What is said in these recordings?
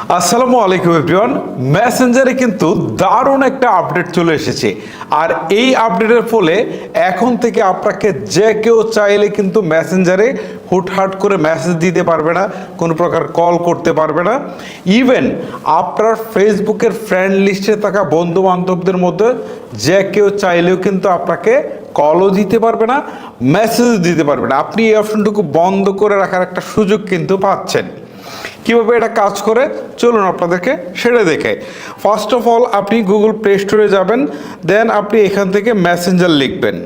আসসালামু আলাইকুম এভরিওয়ান। মেসেঞ্জারে কিন্তু দারুণ একটা আপডেট চলে এসেছে, আর এই আপডেটের ফলে এখন থেকে আপনাকে যে কেউ চাইলে কিন্তু মেসেঞ্জারে হুটহাট করে মেসেজ দিতে পারবে না, কোনো প্রকার কল করতে পারবে না। ইভেন আপনার ফেসবুকের ফ্রেন্ড লিস্টে থাকা বন্ধু বান্ধবদের মধ্যে যে কেউ চাইলেও কিন্তু আপনাকে কলও দিতে পারবে না, মেসেজও দিতে পারবে না। আপনি এই অপশনটুকু বন্ধ করে রাখার একটা সুযোগ কিন্তু পাচ্ছেন। কীভাবে এটা কাজ করে চলুন আপনাদেরকে সেটা দেখে। ফার্স্ট অফ অল আপনি গুগল প্লে স্টোরে যাবেন, দেন আপনি এখান থেকে মেসেঞ্জার লিখবেন।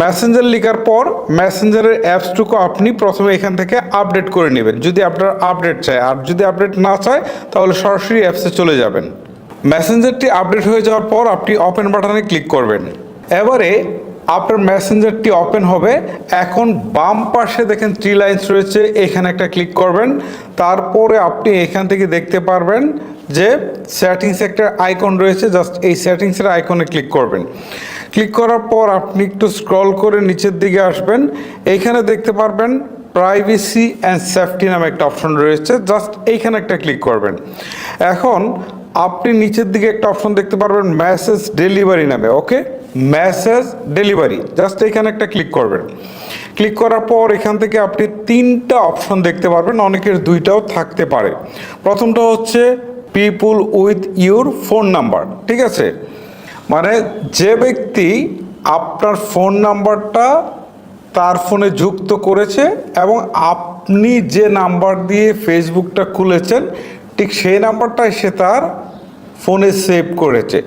মেসেঞ্জার লেখার পর মেসেঞ্জারের অ্যাপসটুকু আপনি প্রথমে এখান থেকে আপডেট করে নেবেন যদি আপনার আপডেট চায়, আর যদি আপডেট না চায় তাহলে সরাসরি অ্যাপসে চলে যাবেন। মেসেঞ্জারটি আপডেট হয়ে যাওয়ার পর আপনি ওপেন বাটনে ক্লিক করবেন। এবারে আপনার মেসেঞ্জারটি ওপেন হবে। এখন বাম পাশে দেখেন 3 লাইন্স রয়েছে, এখানে একটা ক্লিক করবেন। তারপরে আপনি এখান থেকে দেখতে পারবেন যে সেটিংস একটা আইকন রয়েছে, জাস্ট এই সেটিংসের আইকনে ক্লিক করবেন। ক্লিক করার পর আপনি একটু স্ক্রল করে নিচের দিকে আসবেন, এইখানে দেখতে পারবেন প্রাইভেসি অ্যান্ড সেফটি নামে একটা অপশন রয়েছে, জাস্ট এইখানে একটা ক্লিক করবেন। এখন আপনি নিচের দিকে একটা অপশন দেখতে পারবেন মেসেজ ডেলিভারি নামে, ওকে, মেসেজ ডেলিভারি, জাস্ট এখানে একটা ক্লিক করবেন। ক্লিক করার পর এখান থেকে আপনি 3টা অপশন দেখতে পারবেন, অনেকের 2টাও থাকতে পারে। প্রথমটা হচ্ছে পিপুল উইথ ইউর ফোন নাম্বার, ঠিক আছে, মানে যে ব্যক্তি আপনার ফোন নাম্বারটা তার ফোনে যুক্ত করেছে এবং আপনি যে নাম্বার দিয়ে ফেসবুকটা খুলেছেন ঠিক সেই নাম্বারটাই সে তার ফোনে সেভ করেছে।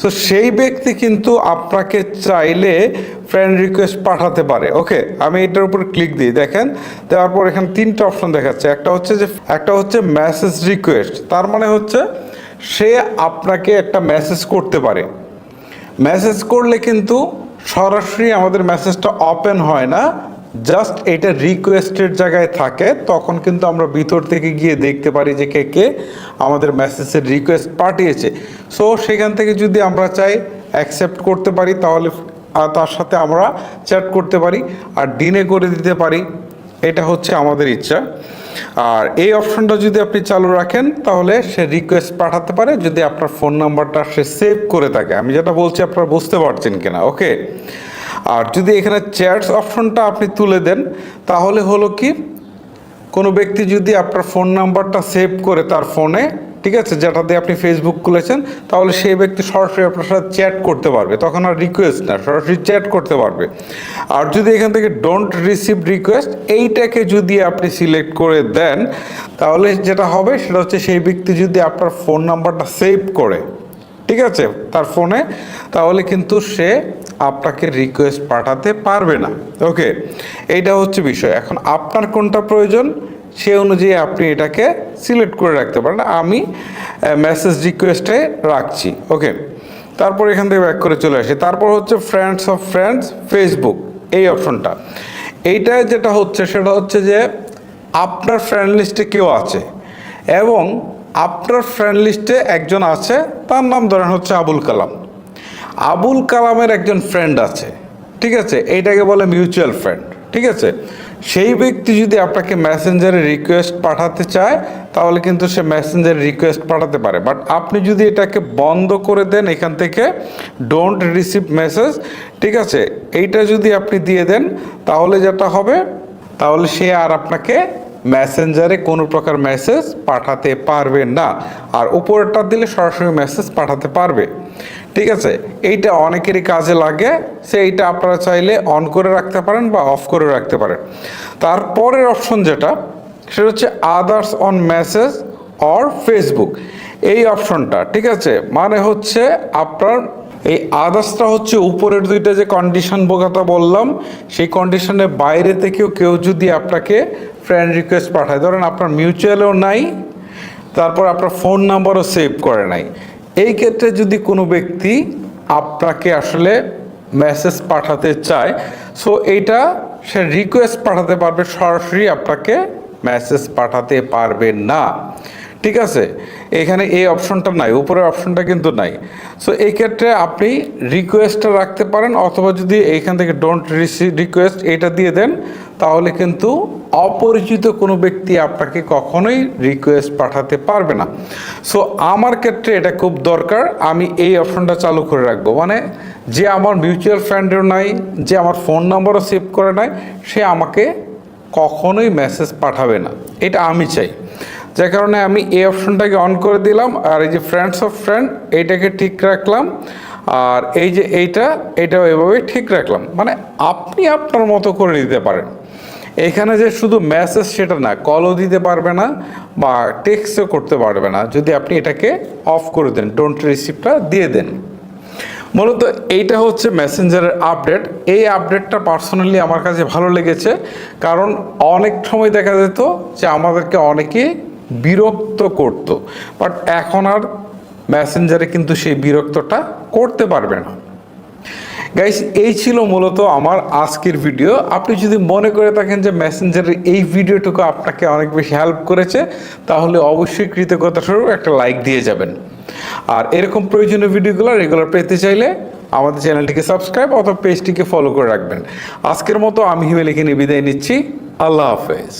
সো সেই ব্যক্তি কিন্তু আপনাকে চাইলে ফ্রেন্ড রিকোয়েস্ট পাঠাতে পারে। ওকে, আমি এটার উপর ক্লিক দিই, দেখেন দেওয়ার পর এখানে 3টা অপশন দেখাচ্ছে। একটা হচ্ছে মেসেজ রিকোয়েস্ট, তার মানে হচ্ছে সে আপনাকে একটা মেসেজ করতে পারে। মেসেজ করলে কিন্তু সরাসরি আমাদের মেসেজটা ওপেন হয় না, জাস্ট এটা রিকোয়েস্টের জায়গায় থাকে। তখন কিন্তু আমরা ভিতর থেকে গিয়ে দেখতে পারি যে কে কে আমাদের মেসেজের রিকোয়েস্ট পাঠিয়েছে। সো সেখান থেকে যদি আমরা চাই অ্যাকসেপ্ট করতে পারি, তাহলে তার সাথে আমরা চ্যাট করতে পারি আর দিনে করে দিতে পারি, এটা হচ্ছে আমাদের ইচ্ছা। আর এই অপশনটা যদি আপনি চালু রাখেন তাহলে সে রিকোয়েস্ট পাঠাতে পারে যদি আপনার ফোন নাম্বারটা সে সেভ করে থাকে। আমি যেটা বলছি আপনারা বুঝতে পারছেন কিনা, ওকে। আর যদি এখানে চ্যাটস অপশনটা আপনি তুলে দেন তাহলে হলো কি, কোনো ব্যক্তি যদি আপনার ফোন নাম্বারটা সেভ করে তার ফোনে, ঠিক আছে, যেটা দিয়ে আপনি ফেসবুক খুলেছেন, তাহলে সেই ব্যক্তি সরাসরি আপনার সাথে চ্যাট করতে পারবে, তখন আর রিকোয়েস্ট না, সরাসরি চ্যাট করতে পারবে। আর যদি এখান থেকে ডোন্ট রিসিভ রিকোয়েস্ট এইটাকে যদি আপনি সিলেক্ট করে দেন তাহলে যেটা হবে সেটা হচ্ছে সেই ব্যক্তি যদি আপনার ফোন নাম্বারটা সেভ করে, ঠিক আছে, তার ফোনে, তাহলে কিন্তু সে আপনাকে রিকোয়েস্ট পাঠাতে পারবে না। ওকে, এইটা হচ্ছে বিষয়। এখন আপনার কোনটা প্রয়োজন সে অনুযায়ী আপনি এটাকে সিলেক্ট করে রাখতে পারেন। আমি মেসেজ রিকোয়েস্টে রাখছি, ওকে। তারপর এখান থেকে ব্যাক করে চলে আসি। তারপর হচ্ছে ফ্রেন্ডস অফ ফ্রেন্ডস ফেসবুক, এই অপশনটা। এইটায় যেটা হচ্ছে সেটা হচ্ছে যে আপনার ফ্রেন্ড লিস্টে কেউ আছে এবং আপনার ফ্রেন্ড লিস্টে একজন আছে, তার নাম ধরেন হচ্ছে আবুল কালাম। আবুল কালামের একজন ফ্রেন্ড আছে, ঠিক আছে, এইটাকে বলে মিউচুয়াল ফ্রেন্ড, ঠিক আছে। সেই ব্যক্তি যদি আপনাকে মেসেঞ্জারে রিকোয়েস্ট পাঠাতে চায় তাহলে কিন্তু সে মেসেঞ্জারে রিকোয়েস্ট পাঠাতে পারে। বাট আপনি যদি এটাকে বন্ধ করে দেন এখান থেকে ডোন্ট রিসিভ মেসেজ, ঠিক আছে, এইটা যদি আপনি দিয়ে দেন তাহলে যেটা হবে, তাহলে সে আর আপনাকে মেসেঞ্জারে কোনো প্রকার মেসেজ পাঠাতে পারবে না। আর উপরেরটা দিলে সরাসরি মেসেজ পাঠাতে পারবে, ঠিক আছে। এইটা অনেকেরই কাজে লাগে, এইটা আপনারা চাইলে অন করে রাখতে পারেন বা অফ করে রাখতে পারেন। তারপরের অপশন যেটা সেটা হচ্ছে others on message or Facebook, এই অপশনটা, ঠিক আছে, মানে হচ্ছে আপনার এই আদার্সটা হচ্ছে উপরের 2টা যে কন্ডিশন কথা বললাম সেই কন্ডিশনের বাইরে থেকেও কেউ যদি আপনাকে ফ্রেন্ড রিকোয়েস্ট পাঠায়, ধরেন আপনার মিউচুয়ালও নাই, তারপর আপনার ফোন নাম্বারও সেভ করে নাই, এই ক্ষেত্রে যদি কোনো ব্যক্তি আপনাকে আসলে মেসেজ পাঠাতে চায়, সো এইটা সে রিকোয়েস্ট পাঠাতে পারবে, সরাসরি আপনাকে মেসেজ পাঠাতে পারবে না, ঠিক আছে, এখানে এই অপশনটা নাই, উপরের অপশনটা কিন্তু নাই। সো এই ক্ষেত্রে আপনি রিকোয়েস্টটা রাখতে পারেন, অথবা যদি এইখান থেকে ডোন্ট রিকোয়েস্ট এটা দিয়ে দেন, তাহলে কিন্তু অপরিচিত কোনো ব্যক্তি আপনাকে কখনোই রিকোয়েস্ট পাঠাতে পারবে না। সো আমার ক্ষেত্রে এটা খুব দরকার, আমি এই অপশনটা চালু করে রাখবো। মানে যে আমার মিউচুয়াল ফ্রেন্ডেরও নাই, যে আমার ফোন নাম্বারও সেভ করে নাই, সে আমাকে কখনোই মেসেজ পাঠাবে না, এটা আমি চাই। যার কারণে আমি এই অপশনটাকে অন করে দিলাম, আর এই যে ফ্রেন্ডস অফ ফ্রেন্ড এইটাকে ঠিক রাখলাম, আর এই যে এইটাও এভাবেই ঠিক রাখলাম। মানে আপনি আপনার মতো করে নিতে পারেন। এখানে যে শুধু মেসেজ সেটা না, কলও দিতে পারবে না বা টেক্সটও করতে পারবে না যদি আপনি এটাকে অফ করে দেন, ডোন্ট রিসিভটা দিয়ে দেন। মূলত এইটা হচ্ছে মেসেঞ্জারের আপডেট। এই আপডেটটা পার্সোনালি আমার কাছে ভালো লেগেছে, কারণ অনেক সময় দেখা যেত যে আমাদেরকে অনেকে বিরক্ত করতো, বাট এখন আর মেসেঞ্জারে কিন্তু সেই বিরক্তটা করতে পারবে না। গাইস, এই ছিল মূলত আমার আজকের ভিডিও। আপনি যদি মনে করে থাকেন যে মেসেঞ্জারের এই ভিডিওটুকু আপনাকে অনেক বেশি হেল্প করেছে, তাহলে অবশ্যই কৃতজ্ঞতা স্বরূপ একটা লাইক দিয়ে যাবেন। আর এরকম প্রয়োজনীয় ভিডিওগুলো রেগুলার পেতে চাইলে আমাদের চ্যানেলটিকে সাবস্ক্রাইব অথবা পেজটিকে ফলো করে রাখবেন। আজকের মতো আমি হিমেল এখানে বিদায় নিচ্ছি। আল্লাহ হাফেজ।